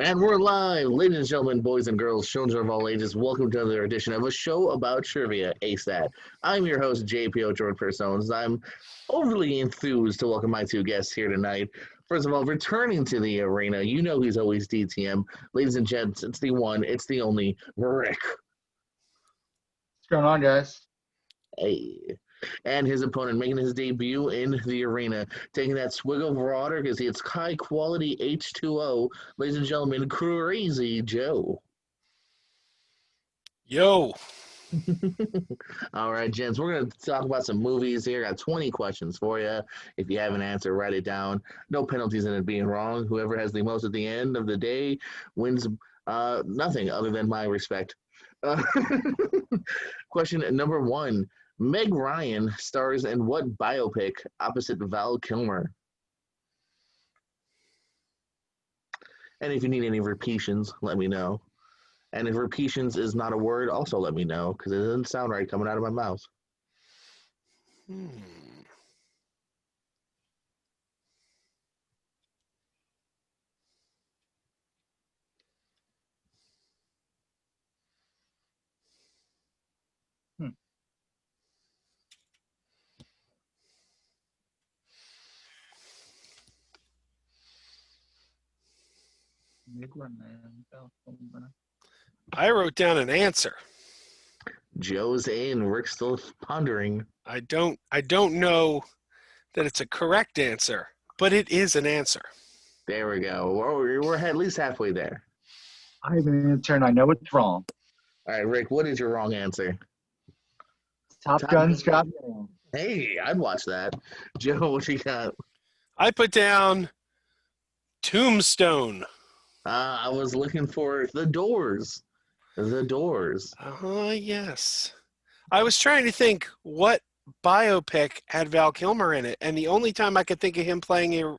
And we're live, ladies and gentlemen, boys and girls, children of all ages. Welcome to another edition of a show about trivia, ASAT. I'm your host, JPO Jordan Personas. I'm overly enthused to welcome my two guests here tonight. First of all, returning to the arena, you know he's always DTM. Ladies and gents, it's the one, it's the only Rick. What's going on, guys? Hey. And his opponent making his debut in the arena, taking that swig of water because it's high quality H2O. Ladies and gentlemen, Krazy Joe. Yo. All right, gents, we're going to talk about some movies here. I got 20 questions for you. If you have an answer, write it down. No penalties in it being wrong. Whoever has the most at the end of the day wins nothing other than my respect. Uh, question number one. Meg Ryan stars in what biopic opposite Val Kilmer? And if you need any repeations, let me know. And if repeations is not a word, also let me know, because it doesn't sound right coming out of my mouth. I wrote down an answer. Joe's in. Rick's still pondering. I don't know that it's a correct answer, but it is an answer. There we go. We're at least halfway there. I have an answer, and I know it's wrong. All right, Rick, what is your wrong answer? Top Gun's got mail. Hey, I'd watch that. Joe, what you got? I put down Tombstone. I was looking for The Doors. The Doors. Yes. I was trying to think what biopic had Val Kilmer in it, and the only time I could think of him playing a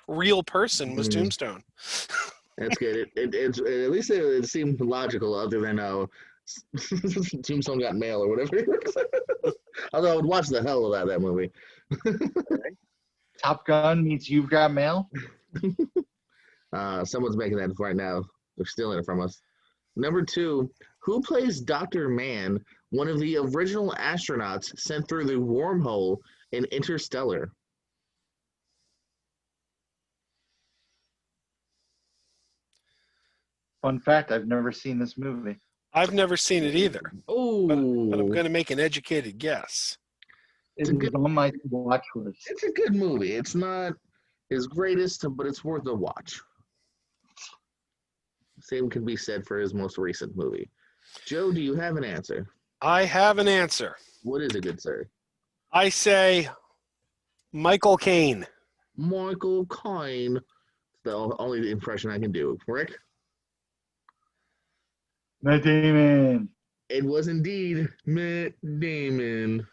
real person was Tombstone. That's good. It's at least it seemed logical, other than Tombstone got mail or whatever. Although I would watch the hell out of that movie. Top Gun means You've Got Mail. Someone's making that right now. They're stealing it from us. Number two, who plays Dr. Mann, one of the original astronauts sent through the wormhole in Interstellar? Fun fact, I've never seen this movie. I've never seen it either. Oh, but I'm going to make an educated guess. It's on my watch list. It's a good movie. It's not his greatest, but it's worth a watch. Same can be said for his most recent movie. Joe, do you have an answer? I have an answer. What is it, good sir? I say Michael Caine. Michael Caine. The only impression I can do. Rick? Matt Damon. It was indeed Matt Damon.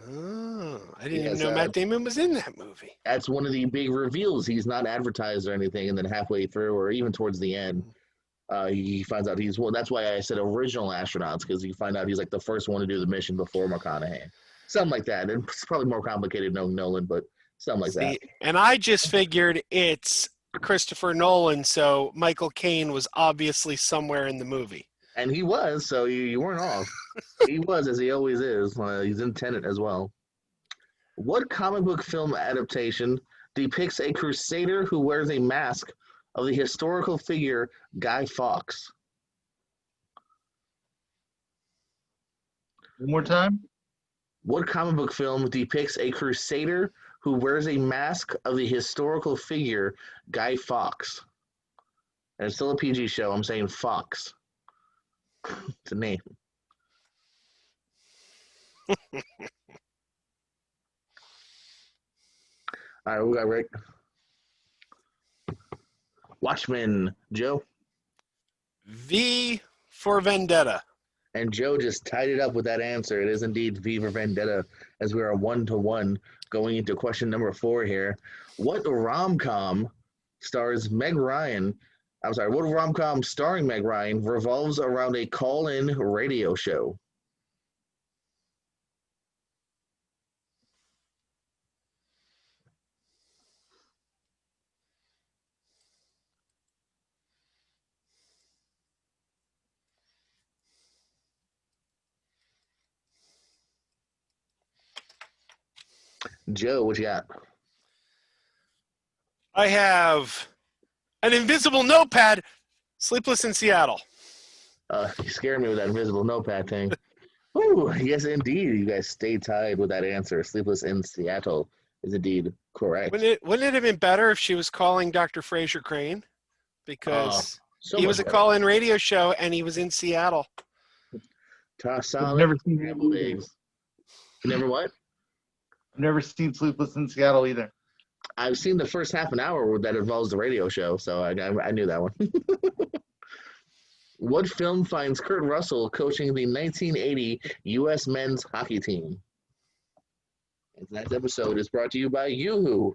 Oh, I didn't even know Matt Damon was in that movie. That's one of the big reveals. He's not advertised or anything, and then halfway through, or even towards the end, he finds out he's that's why I said original astronauts, because you find out he's like the first one to do the mission before McConaughey. Something like that. And it's probably more complicated knowing Nolan, but something like that. And I just figured it's Christopher Nolan, so Michael Caine was obviously somewhere in the movie. And he was, so you weren't off. He was, as he always is. He's in Tenet as well. What comic book film adaptation depicts a crusader who wears a mask of the historical figure Guy Fawkes? One more time? What comic book film depicts a crusader who wears a mask of the historical figure Guy Fawkes? And it's still a PG show. I'm saying Fox. It's a name. All right, we got Rick. Watchmen. Joe? V for Vendetta. And Joe just tied it up with that answer. It is indeed V for Vendetta, as we are 1-1 going into question number 4 here. What rom-com stars Meg Ryan? I'm sorry, what rom-com starring Meg Ryan revolves around a call-in radio show? Joe, what you got? I have an invisible notepad. Sleepless in Seattle. You scared me with that invisible notepad thing. Ooh, yes, indeed. You guys stay tied with that answer. Sleepless in Seattle is indeed correct. Wouldn't it have been better if she was calling Dr. Fraser Crane? Oh, Because so he much was a better. call-in radio show, and he was in Seattle. Toss I've salad, never seen scrambled it either. eggs. You never what? I've never seen Sleepless in Seattle either. I've seen the first half an hour that involves the radio show, so I knew that one. What film finds Kurt Russell coaching the 1980 U.S. men's hockey team? And tonight's episode is brought to you by Yoo-Hoo.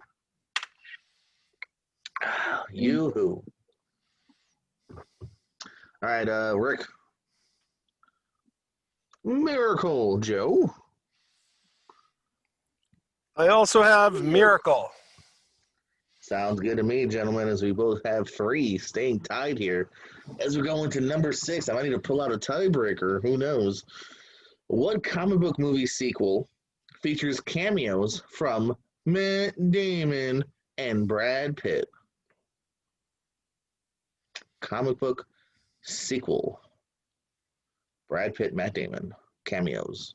Yoo-Hoo. All right, Rick. Miracle, Joe. I also have Miracle. Sounds good to me, gentlemen, as we both have 3 staying tied here. As we go into number 6, I might need to pull out a tiebreaker. Who knows? What comic book movie sequel features cameos from Matt Damon and Brad Pitt? Comic book sequel. Brad Pitt, Matt Damon. Cameos.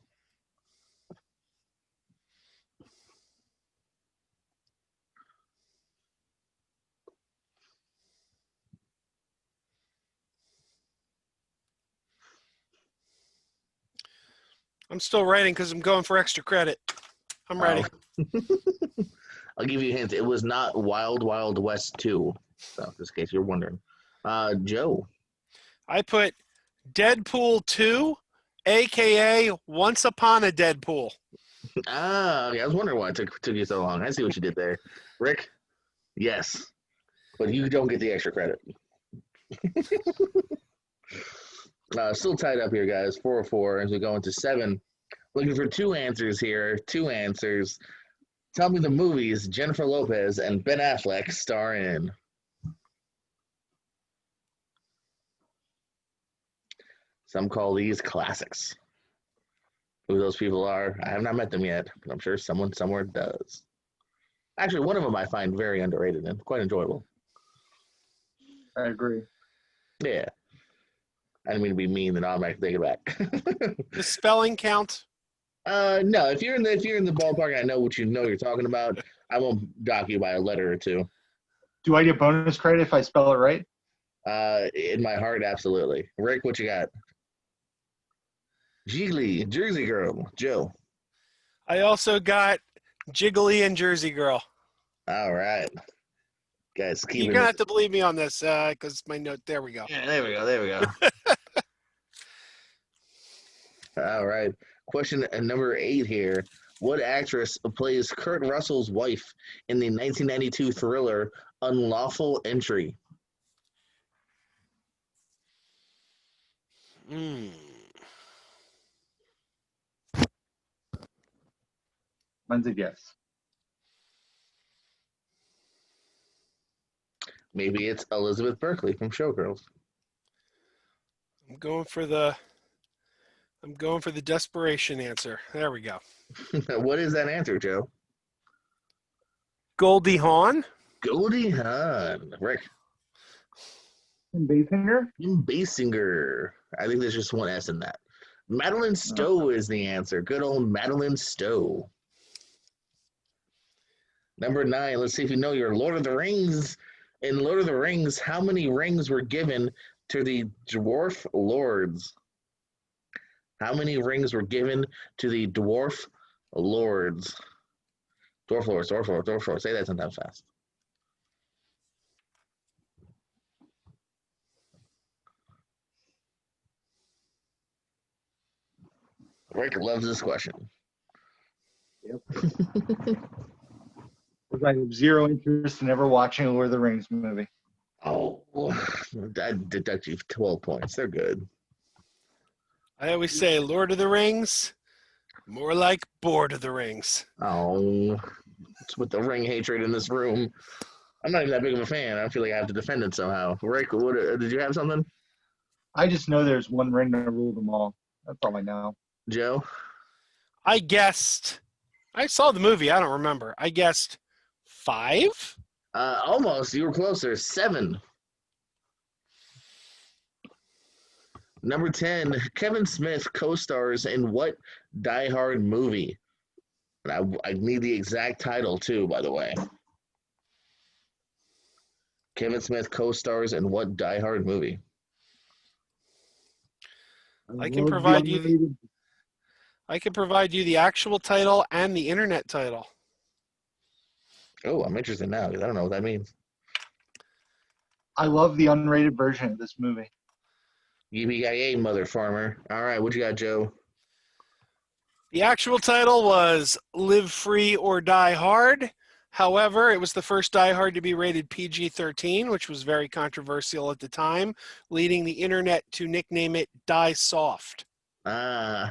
I'm still writing because I'm going for extra credit. I'm ready. I'll give you a hint. It was not Wild Wild West 2. So, just in case you're wondering. Joe. I put Deadpool 2, a.k.a. Once Upon a Deadpool. I was wondering why it took you so long. I see what you did there. Rick? Yes. But you don't get the extra credit. Still tied up here, guys. 4-4 as we go into 7. Looking for 2 answers here. 2 answers. Tell me the movies Jennifer Lopez and Ben Affleck star in. Some call these classics. Who those people are, I have not met them yet, but I'm sure someone somewhere does. Actually, one of them I find very underrated and quite enjoyable. I agree. Yeah. I didn't mean to be mean, and I'm take it back. The spelling count? No. If you're in the ballpark, I know what you're talking about. I won't dock you by a letter or 2. Do I get bonus credit if I spell it right? In my heart, absolutely. Rick, what you got? Jiggly, Jersey Girl, Joe. I also got Jiggly and Jersey Girl. All right, guys, keep You're it. going to have to believe me on this because my note, there we go. Yeah, there we go. All right. Question number 8 here. What actress plays Kurt Russell's wife in the 1992 thriller Unlawful Entry? Mine's a guess. Maybe it's Elizabeth Berkley from Showgirls. I'm going for the desperation answer. There we go. What is that answer, Joe? Goldie Hawn? Goldie Hawn. Rick. Kim Basinger? Kim Basinger. I think there's just one S in that. Madeline Stowe is the answer. Good old Madeline Stowe. Number 9. Let's see if you know your Lord of the Rings. In Lord of the Rings, how many rings were given to the dwarf lords? How many rings were given to the dwarf lords? Dwarf lords. Say that sometimes fast. Rick loves this question. Yep. I have zero interest in ever watching a Lord of the Rings movie. Oh, I deduct you 12 points. They're good. I always say Lord of the Rings, more like Bored of the Rings. Oh, it's with the ring hatred in this room. I'm not even that big of a fan. I feel like I have to defend it somehow. Rick, did you have something? I just know there's one ring to rule them all. That's all I know. Joe? I guessed I saw the movie. I don't remember. I guessed 5? Almost. You were closer. 7. Number 10, Kevin Smith co-stars in what Die Hard movie? And I need the exact title, too, by the way. Kevin Smith co-stars in what Die Hard movie? I can provide you the actual title and the internet title. Oh, I'm interested now because I don't know what that means. I love the unrated version of this movie. Yippee-ki-yay, mother farmer. All right, what you got, Joe? The actual title was Live Free or Die Hard. However, it was the first Die Hard to be rated PG-13, which was very controversial at the time, leading the internet to nickname it Die Soft. Ah,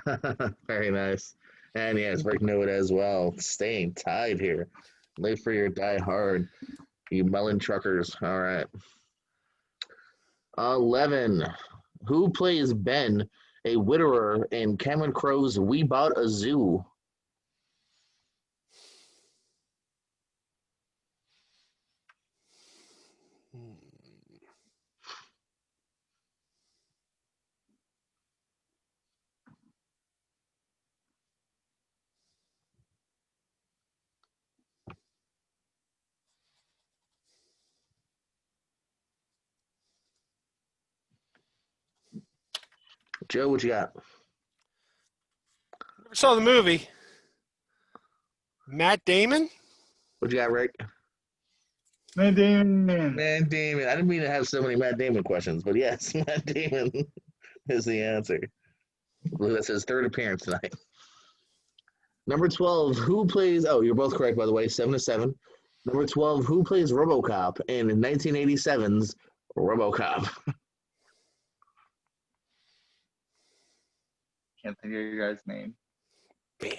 very nice. And yes, Rick knew it as well. Staying tied here. Live Free or Die Hard. You melon truckers. All right. 11. Who plays Ben, a widower in Cameron Crowe's We Bought a Zoo? Joe, what you got? Never saw the movie. Matt Damon? What you got, Rick? Man, Damon. Matt Damon. I didn't mean to have so many Matt Damon questions, but yes, Matt Damon is the answer. That's his third appearance tonight. Number 12, who plays... Oh, you're both correct, by the way. 7-7. Number 12, who plays RoboCop in 1987's RoboCop? Can't think of your guy's name. Bam.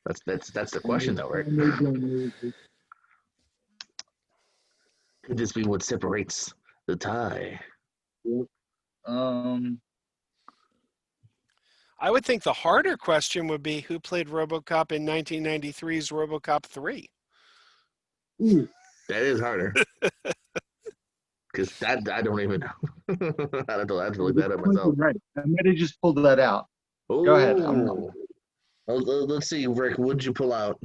That's the question, though, right? Could this be what separates the tie? I would think the harder question would be who played RoboCop in 1993's RoboCop 3. That is harder. Because that I don't even know. I have to look that up myself. Right. I might have just pulled that out. Ooh. Go ahead. Let's see, Rick. What did you pull out?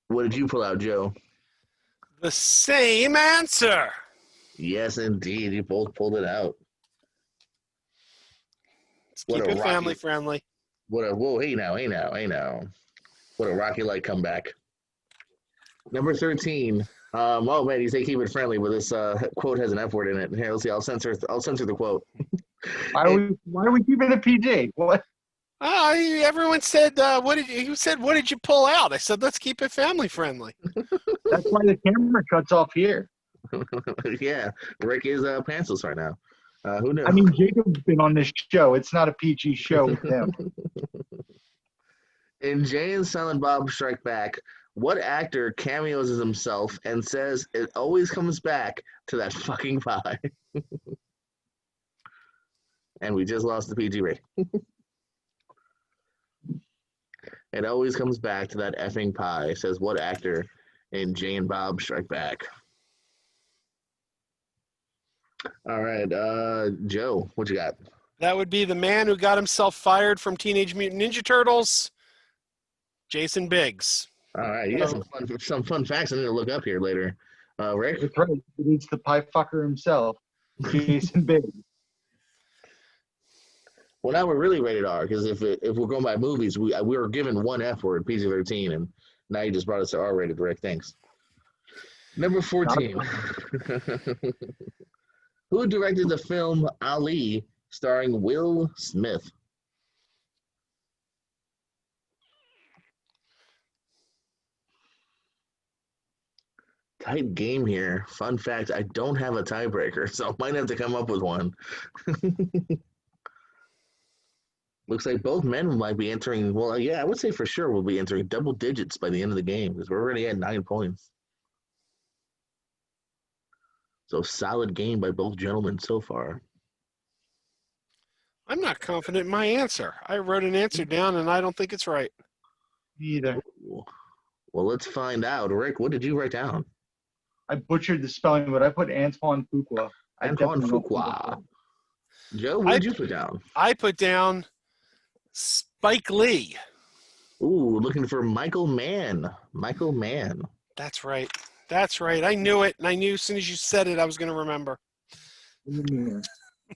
What did you pull out, Joe? The same answer. Yes, indeed. You both pulled it out. Let's keep it family friendly. Whoa, hey now. What a Rocky like comeback. Number 13. Oh man, you say keep it friendly, but this quote has an F word in it. Here, let's see. I'll censor the quote. Why are we keeping it PG? What? Everyone said, you said, what did you pull out? I said, let's keep it family friendly. That's why the camera cuts off here. Yeah, Rick is pantsless right now. Who knows? I mean, Jacob's been on this show. It's not a PG show with him. In Jay and Silent Bob Strike Back, what actor cameos as himself and says it always comes back to that fucking pie? And we just lost the PG rate. It always comes back to that effing pie, says what actor in Jay and Bob Strike Back? All right, Joe, what you got? That would be the man who got himself fired from Teenage Mutant Ninja Turtles, Jason Biggs. All right, you got some fun facts I need to look up here later. Rick? That's right. It's the pie fucker himself, Jason Biggs. Well, now we're really rated R, because if we're going by movies, we were given one F word, PG-13, and now you just brought us to R-rated, Rick. Thanks. Number 14. Who directed the film Ali, starring Will Smith? Tight game here. Fun fact, I don't have a tiebreaker, so I might have to come up with one. Looks like both men might be entering, well, yeah, I would say for sure we'll be entering double digits by the end of the game, because we're already at 9 points. So solid game by both gentlemen so far. I'm not confident in my answer. I wrote an answer down, and I don't think it's right. Me either. Well, let's find out. Rick, what did you write down? I butchered the spelling, but I put Antoine Fuqua. I Antoine definitely don't think Fuqua. it's Joe, what did you put down? I put down Spike Lee. Ooh, looking for Michael Mann. Michael Mann. That's right. That's right. I knew it, and I knew as soon as you said it, I was going to remember. right.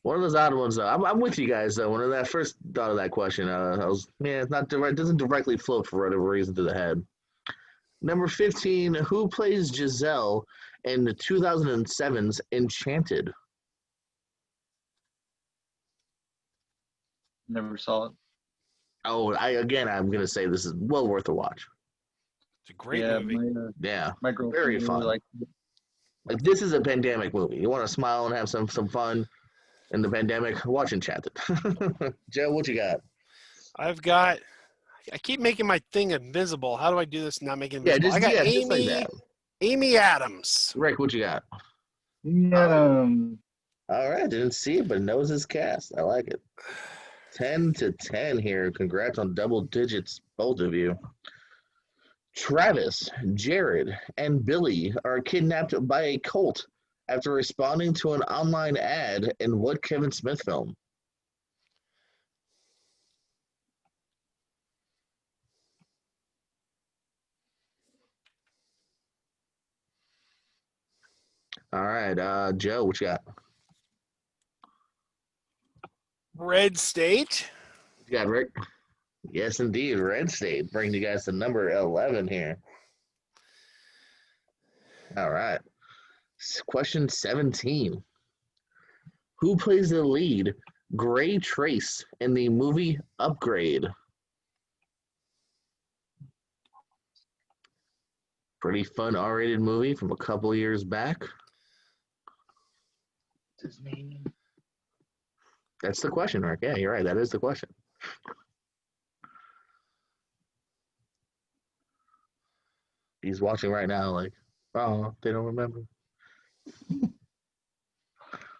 One of those odd ones, though. I'm with you guys, though. When I first thought of that question, I was, it's not direct. Doesn't directly float for whatever reason to the head. Number 15, who plays Giselle in the 2007's Enchanted? Never saw it. Oh, I'm going to say this is well worth a watch. It's a great movie. Yeah, My girlfriend very really fun. liked it. Like, this is a pandemic movie. You want to smile and have some fun in the pandemic? Watch Enchanted. Joe, what you got? I keep making my thing invisible. How do I do this and not make it invisible? I got just like that. Amy Adams. Rick, what you got? Yeah. All right, didn't see it, but knows his cast. I like it. 10-10 here. Congrats on double digits, both of you. Travis, Jared, and Billy are kidnapped by a cult after responding to an online ad in what Kevin Smith film? All right, Joe, what you got? Red State. You got Rick? Yes, indeed. Red State. Bringing you guys to number 11 here. All right. Question 17. Who plays the lead, Gray Trace, in the movie Upgrade? Pretty fun R-rated movie from a couple years back. What's his name? That's the question, Rick. Yeah, you're right. That is the question. He's watching right now, like, oh, they don't remember.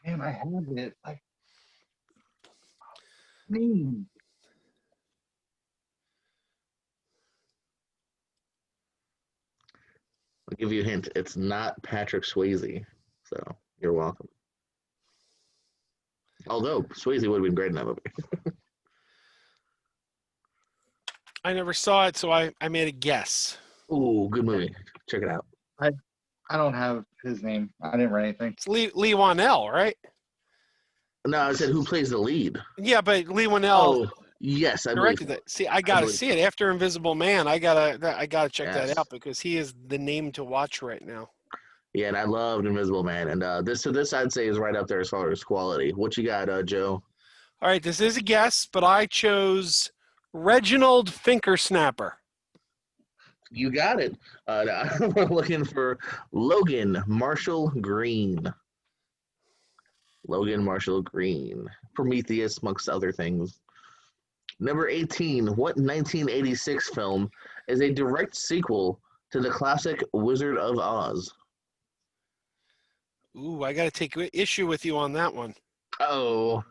Man, I have it. Name. I'll give you a hint. It's not Patrick Swayze, so you're welcome. Although Swayze would have been great in that movie. I never saw it, so I made a guess. Ooh, good movie. Check it out. I don't have his name. I didn't write anything. It's Lee Wanell, right? No, I said who plays the lead. Yeah, but Lee Wanell yes, I directed believe. that. See, I gotta see it after Invisible Man. I gotta check that Yes. out because he is the name to watch right now. Yeah, and I loved Invisible Man, and this I'd say is right up there as far as quality. What you got, Joe? All right, this is a guess, but I chose Reginald Finkersnapper. You got it. We're looking for Logan Marshall Green. Logan Marshall Green. Prometheus, amongst other things. Number 18. What 1986 film is a direct sequel to the classic Wizard of Oz? Ooh, I gotta take issue with you on that one. Oh.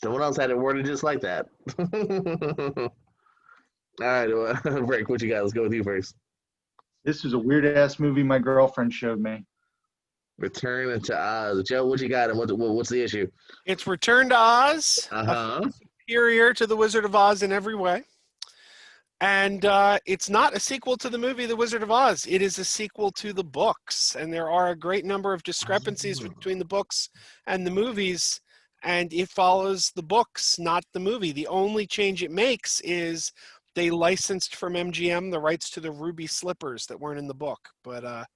Someone else had it worded just like that. All right, Rick, what you got? Let's go with you first. This was a weird ass movie my girlfriend showed me. Return to Oz. Joe, what you got, and what's the issue? It's Return to Oz, Uh-huh. superior to the Wizard of Oz in every way. And it's not a sequel to the movie The Wizard of Oz. It is a sequel to the books. And there are a great number of discrepancies between the books and the movies. And it follows the books, not the movie. The only change it makes is they licensed from MGM the rights to the ruby slippers that weren't in the book. But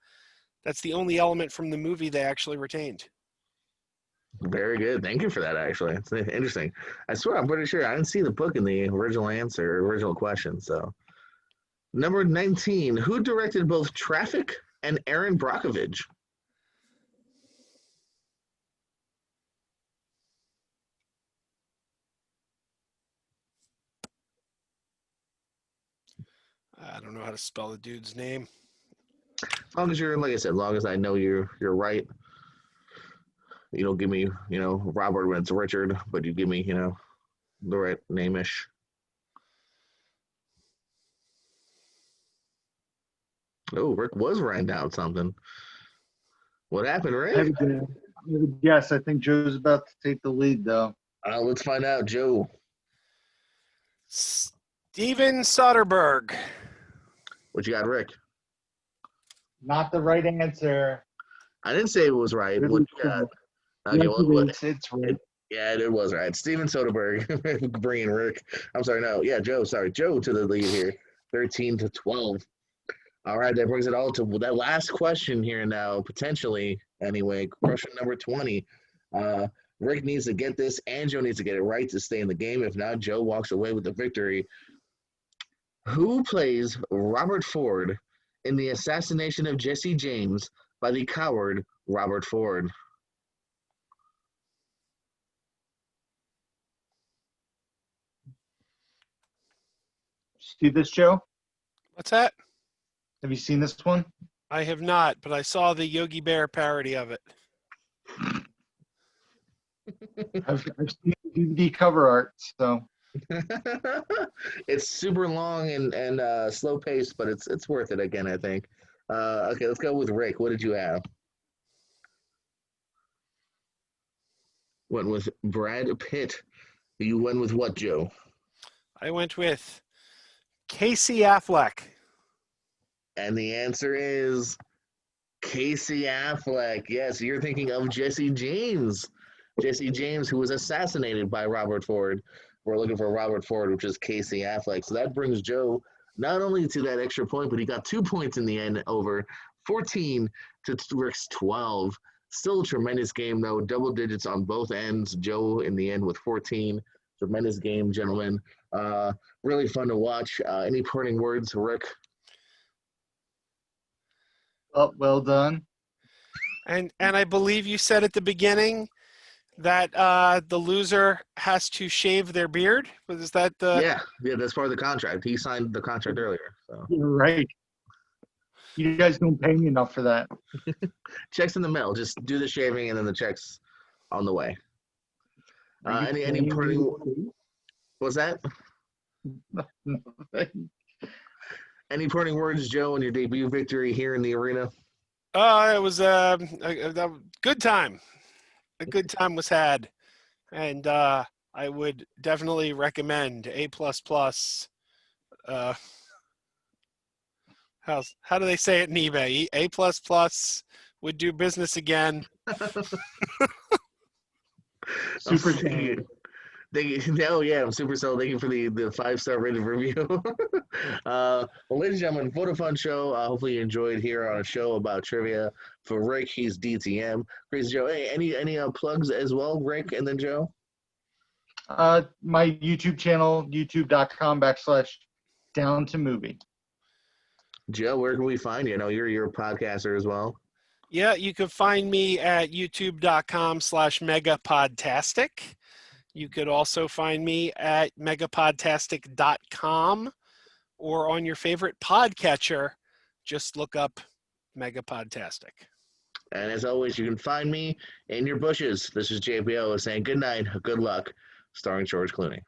that's the only element from the movie they actually retained. Very good. Thank you for that, actually. It's interesting. I swear, I'm pretty sure I didn't see the book in the original answer, original question. So, number 19. Who directed both Traffic and Aaron Brockovich? I don't know how to spell the dude's name. As long as you're, like I said, as long as I know you're right. you don't give me, Robert when it's Richard, but you give me, the right name-ish. Oh, Rick was writing down something. What happened, I have Rick? a guess. I think Joe's about to take the lead, though. Let's find out, Joe. Steven Soderbergh. What you got, Rick? Not the right answer. I didn't say it was right. Really What you got? cool. Okay, Yes, well, it's right. yeah, it was right. Steven Soderbergh bringing Rick. I'm sorry, no. Yeah, Joe. Sorry, Joe to the lead here, 13-12. All right, that brings it all to that last question here now, potentially. Anyway, question number 20. Rick needs to get this, and Joe needs to get it right to stay in the game. If not, Joe walks away with the victory. Who plays Robert Ford in the assassination of Jesse James by the coward Robert Ford? See this, Joe? What's that? Have you seen this one? I have not, but I saw the Yogi Bear parody of it. I've seen the DVD cover art, so It's super long and slow paced, but it's worth it again, I think. Okay, let's go with Rick. What did you have? Went with Brad Pitt. You went with what, Joe? I went with Casey Affleck. And the answer is Casey Affleck. Yes, you're thinking of Jesse James. Jesse James, who was assassinated by Robert Ford. We're looking for Robert Ford, which is Casey Affleck. So that brings Joe not only to that extra point, but he got 2 points in the end over 14 to Rick's 12. Still a tremendous game, though. Double digits on both ends. Joe in the end with 14. Tremendous game, gentlemen. Really fun to watch. Any parting words, Rick? oh, well done. And I believe you said at the beginning that the loser has to shave their beard. Was that the? Yeah, that's part of the contract. He signed the contract earlier. So You're right. You guys don't pay me enough for that. checks in the mail. Just do the shaving and then the checks on the way. Any parting? What's that? Any parting words, Joe, on your debut victory here in the arena? It was a good time. A good time was had, and I would definitely recommend A++. How do they say it in eBay? A++ would do business again. Super Thank you. Oh yeah, I'm super sold. Thank you for the 5-star rated review. Well, ladies and gentlemen, what a fun show. Hopefully you enjoyed here on a show about trivia. For Rick, he's DTM. Crazy Joe. Hey, any plugs as well, Rick, and then Joe? My YouTube channel, youtube.com/down2movie. Joe, where can we find you? I know you're a podcaster as well. Yeah, you can find me at youtube.com/megapodtastic. You could also find me at megapodtastic.com or on your favorite podcatcher. Just look up Megapodtastic. And as always, you can find me in your bushes. This is JPO saying good night, good luck, starring George Clooney.